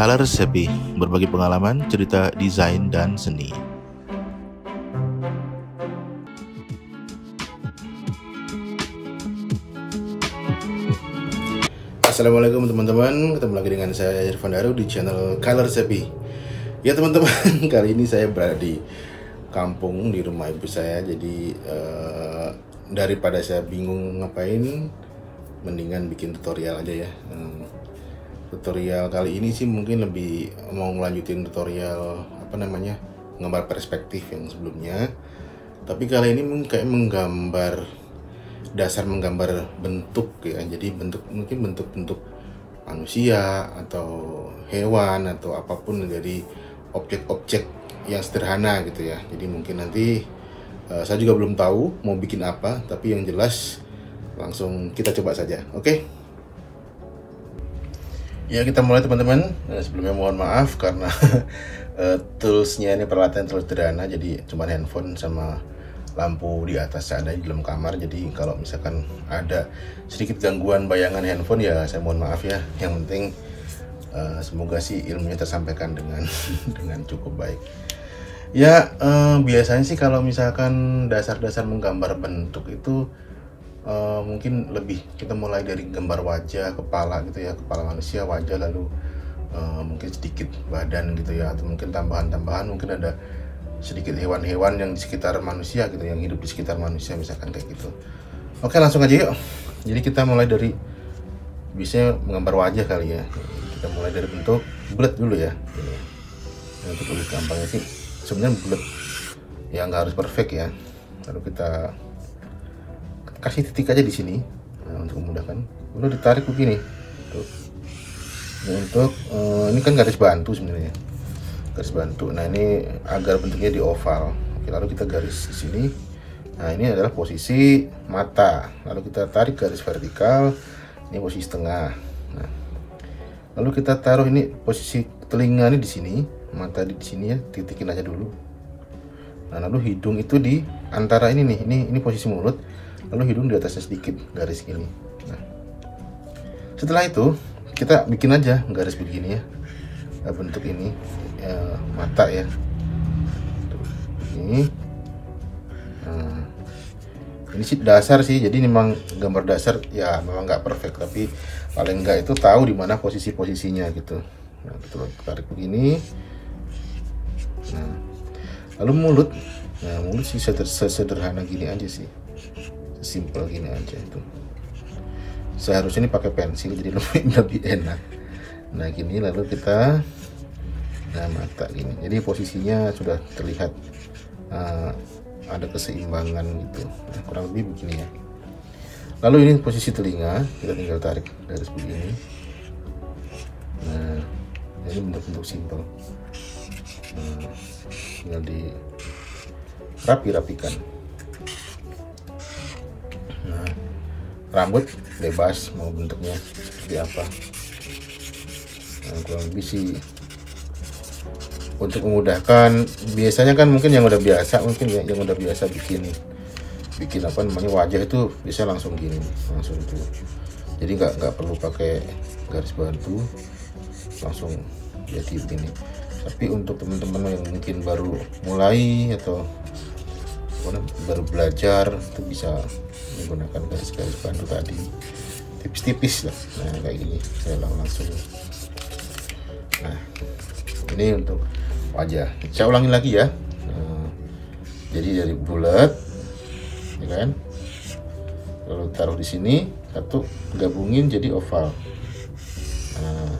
Color Sepi, berbagi pengalaman, cerita, desain, dan seni. Assalamualaikum teman-teman, ketemu lagi dengan saya Irfan Daru di channel Color Sepi. Ya teman-teman, kali ini saya berada di kampung, di rumah ibu saya. Jadi daripada saya bingung ngapain, mendingan bikin tutorial aja ya. Tutorial kali ini sih mungkin lebih mau ngelanjutin tutorial gambar perspektif yang sebelumnya. Tapi kali ini mungkin kayak menggambar bentuk ya. Jadi mungkin bentuk manusia atau hewan atau apapun dari objek-objek yang sederhana gitu ya. Jadi mungkin nanti saya juga belum tahu mau bikin apa, tapi yang jelas langsung kita coba saja. Oke? Ya, kita mulai teman-teman. Sebelumnya mohon maaf karena toolsnya ini peralatan terlalu sederhana, jadi cuma handphone sama lampu di atas ada di dalam kamar. Jadi kalau misalkan ada sedikit gangguan bayangan handphone ya saya mohon maaf ya. Yang penting semoga sih ilmunya tersampaikan dengan dengan cukup baik. Ya, biasanya sih kalau misalkan dasar-dasar menggambar bentuk itu mungkin lebih kita mulai dari gambar wajah, kepala gitu ya, kepala manusia, wajah, lalu mungkin sedikit badan gitu ya, atau mungkin tambahan-tambahan, mungkin ada sedikit hewan-hewan yang di sekitar manusia gitu, yang hidup di sekitar manusia misalkan kayak gitu. Oke, langsung aja yuk. Jadi kita mulai dari biasanya menggambar wajah kali ya. Kita mulai dari bentuk bulat dulu ya. Ini. Untuk lebih gampangnya sih sebenarnya bulat, ya nggak harus perfect ya. Lalu kita kasih titik aja di sini, untuk memudahkan. Lalu ditarik begini. Tuh. Untuk ini kan garis bantu sebenarnya. Garis bantu. Nah, ini agar bentuknya di oval. Oke, lalu kita garis di sini. Nah, ini adalah posisi mata. Lalu kita tarik garis vertikal. Ini posisi tengah. Nah, lalu kita taruh ini posisi telinga ini di sini, mata di sini ya, titikin aja dulu. Nah, lalu hidung itu di antara ini nih. Ini posisi mulut. Lalu hidung di atasnya sedikit, garis gini. Nah, setelah itu kita bikin aja garis begini ya, bentuk ini mata ya. Tuh, ini. Nah, ini sih dasar sih, jadi memang gambar dasar ya, memang nggak perfect, tapi paling nggak itu tahu di mana posisi-posisinya gitu. Nah, kita tarik begini. Nah, lalu mulut. Nah, mulut sih sederhana gini aja sih. Simple gini aja itu. Seharusnya ini pakai pensil jadi lebih enak. Nah, gini, lalu kita mata gini. Jadi posisinya sudah terlihat ada keseimbangan gitu. Nah, kurang lebih begini ya. Lalu ini posisi telinga, kita tinggal tarik garis begini. Nah, ini bentuk-bentuk simple. Nah, tinggal rapikan. Nah, rambut bebas mau bentuknya seperti apa. Nah, kurang lebih sih untuk memudahkan. Biasanya kan mungkin yang udah biasa, bikin wajah itu bisa langsung gini, langsung itu. Jadi nggak perlu pakai garis bantu, langsung jadi begini. Tapi untuk teman-teman yang mungkin baru mulai atau baru belajar, itu bisa menggunakan garis-garis bantu tadi, tipis-tipis lah. Nah, kayak gini saya langsung. Nah, ini untuk wajah. Saya ulangi lagi ya. Nah, jadi dari bulat, ya kan? Lalu taruh di sini, satu gabungin jadi oval. Nah,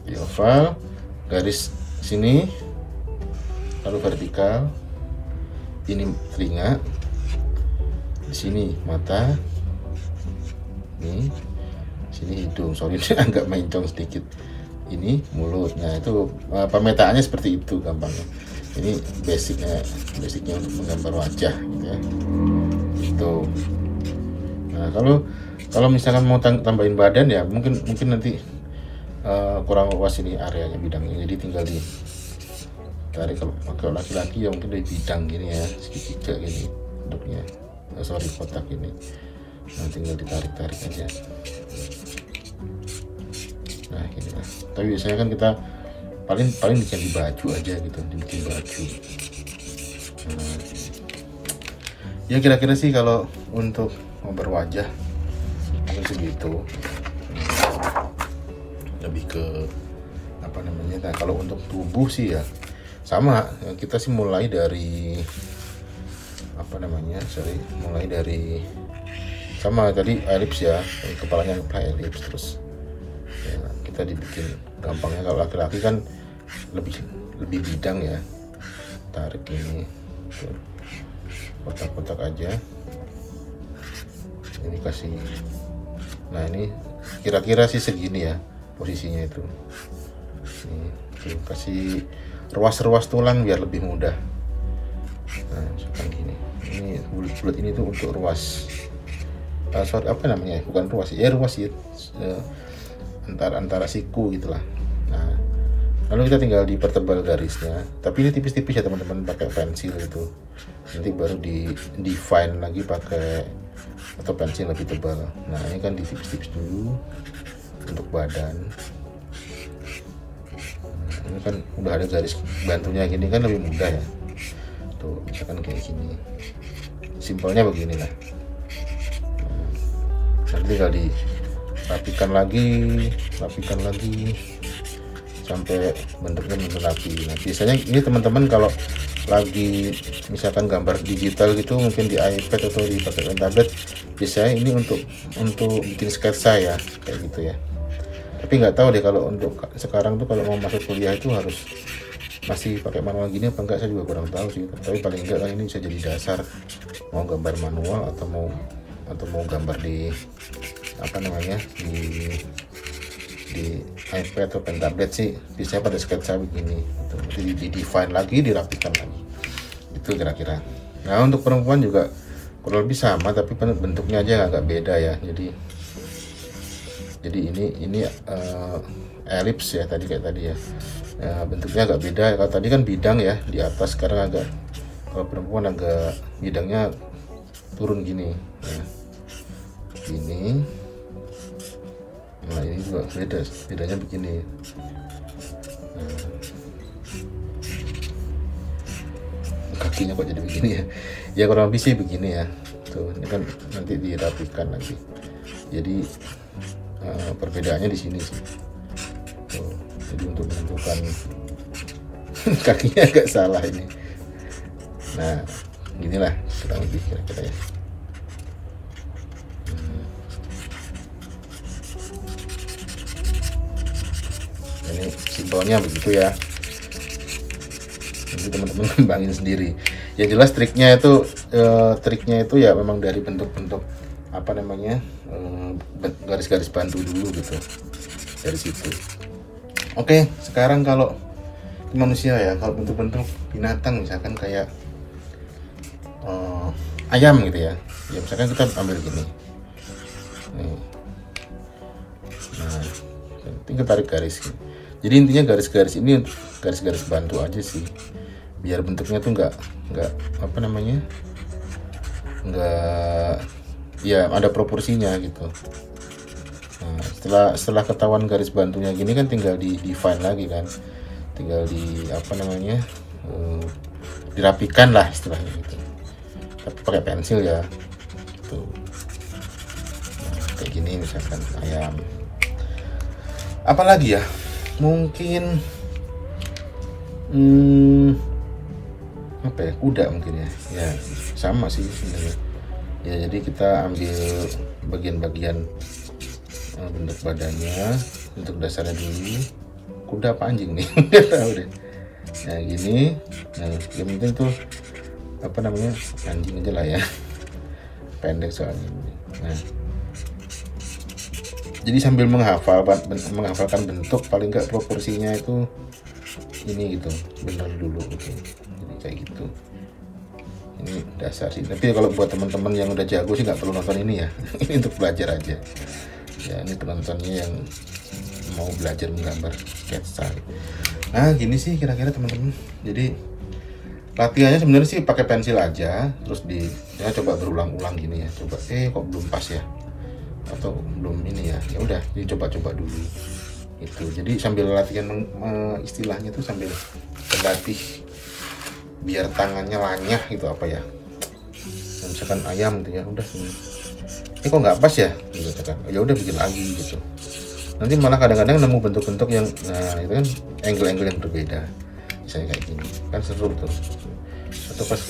di oval, garis sini, lalu vertikal. Ini telinga, di sini mata, ini sini hidung. Sorry agak mencong sedikit. Ini mulut. Nah, itu pemetaannya seperti itu gampangnya. Ini basicnya untuk menggambar wajah gitu ya. Itu. Nah, kalau misalkan mau tambahin badan ya mungkin nanti kurang luas ini areanya, bidangnya. Jadi tinggal tarik. Kalau laki-laki ya mungkin dari bidang gini ya, segitiga gini bentuknya. Kotak ini. Nah, tinggal ditarik aja. Nah, gini. Nah, tapi biasanya kan kita paling bikin di baju aja gitu, dibikin baju. Nah, ya kira-kira sih kalau untuk gambar wajah mungkin segitu. Lebih ke apa namanya, nah kalau untuk tubuh sih ya sama, kita sih mulai dari apa namanya, mulai dari sama tadi elips ya, kepalanya elips, terus ya, kita dibikin gampangnya. Kalau laki-laki kan lebih bidang ya, tarik ini kotak-kotak aja, ini kasih. Nah ini kira-kira sih segini ya posisinya itu. Nih, tuh, kasih ruas-ruas tulang biar lebih mudah. Nah misalkan gini, ini bulat ini tuh untuk ruas apa namanya, bukan ruas ya, ruas ya, antara siku gitulah. Nah lalu kita tinggal dipertebal garisnya, tapi ini tipis-tipis ya teman-teman, pakai pensil gitu. Nanti baru di define lagi pakai atau pensil lebih tebal. Nah ini kan ditipis-tipis dulu untuk badan. Nah, ini kan udah ada garis bantunya gini kan lebih mudah ya. Tuh misalkan kayak gini, simpelnya beginilah. Nanti tinggal dirapikan lagi sampai bentuknya rapi. Nah biasanya ini teman-teman kalau lagi misalkan gambar digital gitu, mungkin di iPad atau di pakai tablet, biasanya ini untuk bikin sketsa ya, kayak gitu ya. Tapi nggak tahu deh kalau untuk sekarang tuh kalau mau masuk kuliah itu harus masih pakai manual gini apa enggak, saya juga kurang tahu sih. Tapi paling enggak kan ini bisa jadi dasar mau gambar manual atau mau gambar di apa namanya, di iPad atau pen tablet sih biasanya pada sketsa begini gitu. Nanti di define lagi, dirapikan lagi, itu kira-kira. Nah untuk perempuan juga kurang lebih sama, tapi bentuknya aja agak beda ya. Jadi ini elips ya, tadi kayak tadi ya. Bentuknya agak beda. Kalau tadi kan bidang ya di atas, sekarang agak, kalau perempuan agak bidangnya turun gini ya. Gini. Nah ini juga bedanya begini. Nah, kakinya kok jadi begini ya? Ya kurang lebih sih begini ya. Tuh ini kan nanti dirapikan lagi. Jadi perbedaannya di sini sih. Tuh, jadi untuk menentukan kakinya agak salah ini. Nah inilah kurang lebih kira-kira ya. Ini simpelnya begitu ya. Nanti teman-teman kembangin sendiri. Yang jelas triknya itu ya memang dari bentuk-bentuk apa namanya, garis-garis bantu dulu gitu, dari situ. Oke, sekarang kalau manusia ya, kalau bentuk-bentuk binatang misalkan kayak ayam gitu ya. Ya misalkan kita ambil gini. Nih. Nah, tinggal tarik garis gitu. Jadi intinya garis-garis ini garis-garis bantu aja sih, biar bentuknya tuh nggak apa namanya, nggak ya ada proporsinya gitu. Nah, setelah ketahuan garis bantunya gini kan tinggal di define lagi kan, tinggal di apa namanya, dirapikan lah istilahnya gitu. Tapi pakai pensil ya tuh. Nah, kayak gini misalkan ayam. Apalagi ya, mungkin apa ya, kuda mungkin ya. Ya sama sih sebenarnya ya. Jadi kita ambil bagian-bagian bentuk badannya, untuk dasarnya dulu. Kuda apa anjing nih? Nggak tahu deh. Nah gini. Nah yang penting tuh apa namanya, anjing aja lah ya, pendek soalnya. Nah jadi sambil menghafalkan bentuk, paling nggak proporsinya itu ini gitu, benar dulu gitu. Jadi kayak gitu. Ini dasar sih. Tapi kalau buat teman-teman yang udah jago sih nggak perlu nonton ini ya. Ini untuk belajar aja. Ya ini penontonnya yang mau belajar menggambar sketsa. Nah gini sih kira-kira teman-teman. Jadi latihannya sebenarnya sih pakai pensil aja, terus ya coba berulang-ulang gini ya. Coba kok belum pas ya, atau belum ini ya, ya udah dicoba-coba dulu. itu. Jadi sambil latihan istilahnya tuh sambil berlatih biar tangannya lanyah gitu apa ya. Misalkan ayam gitu ya, udah ini kok nggak pas ya gitu kan, ya udah bikin lagi gitu. Nanti malah kadang-kadang nemu bentuk-bentuk yang nah itu kan angle-angle yang berbeda, misalnya kayak gini kan seru tuh. Atau pas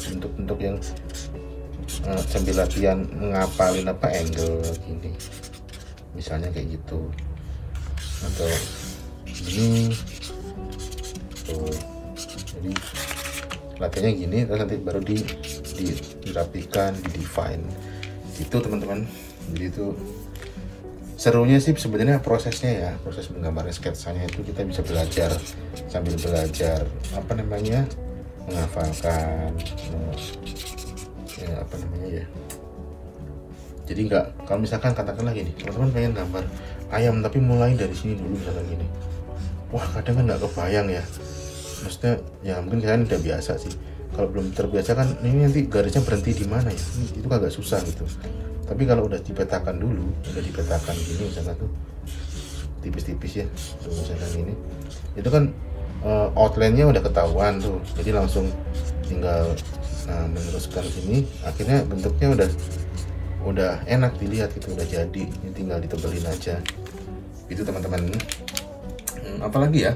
bentuk-bentuk yang sambil latihan ngapalin apa angle gini, misalnya kayak gitu. Atau gini tuh, jadi latihannya gini, terus nanti baru dirapikan, di define itu teman-teman. Jadi itu serunya sih sebenarnya prosesnya ya, proses menggambarkan sketsanya itu kita bisa belajar sambil belajar apa namanya menghafalkan ya apa namanya ya. Jadi nggak, kalau misalkan katakanlah gini, teman-teman pengen gambar ayam tapi mulai dari sini dulu misalkan gini, wah kadang kan nggak kebayang ya, maksudnya ya mungkin kalian udah biasa sih. Kalau belum terbiasa kan ini nanti garisnya berhenti di mana ya, itu agak susah gitu. Tapi kalau udah dipetakan dulu, udah dipetakan gini misalkan tuh tipis-tipis ya, tuh misalkan ini, itu kan outline-nya udah ketahuan tuh, jadi langsung tinggal meneruskan sini, akhirnya bentuknya udah enak dilihat gitu, udah jadi, ini tinggal ditebelin aja itu teman-teman. Apalagi ya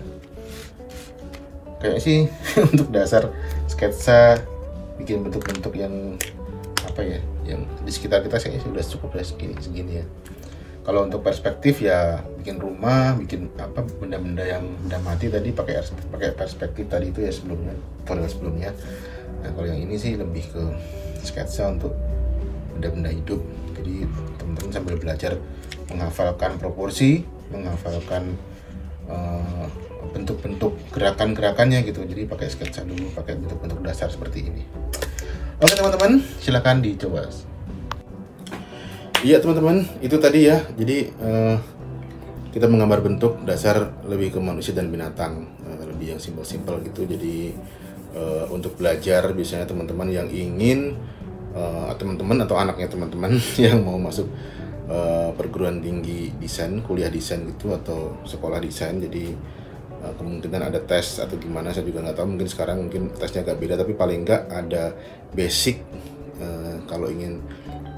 kayak sih untuk dasar sketsa bikin bentuk-bentuk yang apa ya, yang di sekitar kita saya sudah cukup ya segini ya. Kalau untuk perspektif ya bikin rumah, bikin apa benda-benda yang benda mati tadi pakai perspektif tadi itu ya sebelumnya, tutorial sebelumnya. Nah kalau yang ini sih lebih ke sketsa untuk benda-benda hidup. Jadi teman-teman sambil belajar menghafalkan proporsi, menghafalkan bentuk-bentuk gerakan-gerakannya gitu. Jadi pakai sketsa dulu, pakai bentuk-bentuk dasar seperti ini. Oke teman-teman, silakan dicoba. Iya teman-teman, itu tadi ya. Jadi kita menggambar bentuk dasar lebih ke manusia dan binatang, lebih yang simpel-simpel gitu. Jadi untuk belajar biasanya teman-teman yang ingin teman-teman atau anaknya teman-teman yang mau masuk perguruan tinggi desain, kuliah desain gitu atau sekolah desain, jadi kemungkinan ada tes atau gimana saya juga nggak tahu, mungkin sekarang mungkin tesnya agak beda, tapi paling nggak ada basic kalau ingin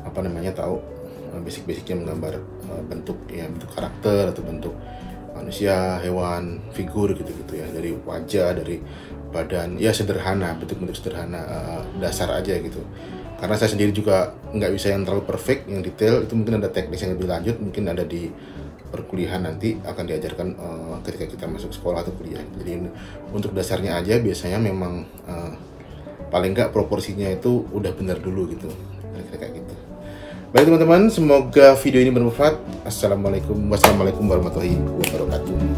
apa namanya tahu basic-basicnya menggambar bentuk ya, bentuk karakter atau bentuk manusia, hewan, figur gitu-gitu ya, dari wajah, dari badan ya, sederhana, bentuk-bentuk sederhana dasar aja gitu. Karena saya sendiri juga nggak bisa yang terlalu perfect, yang detail itu mungkin ada teknis yang lebih lanjut, mungkin ada di perkuliahan nanti akan diajarkan ketika kita masuk sekolah atau kuliah. Jadi untuk dasarnya aja biasanya memang paling nggak proporsinya itu udah benar dulu gitu, kayak gitu. Baik teman-teman, semoga video ini bermanfaat. Wassalamualaikum warahmatullahi wabarakatuh.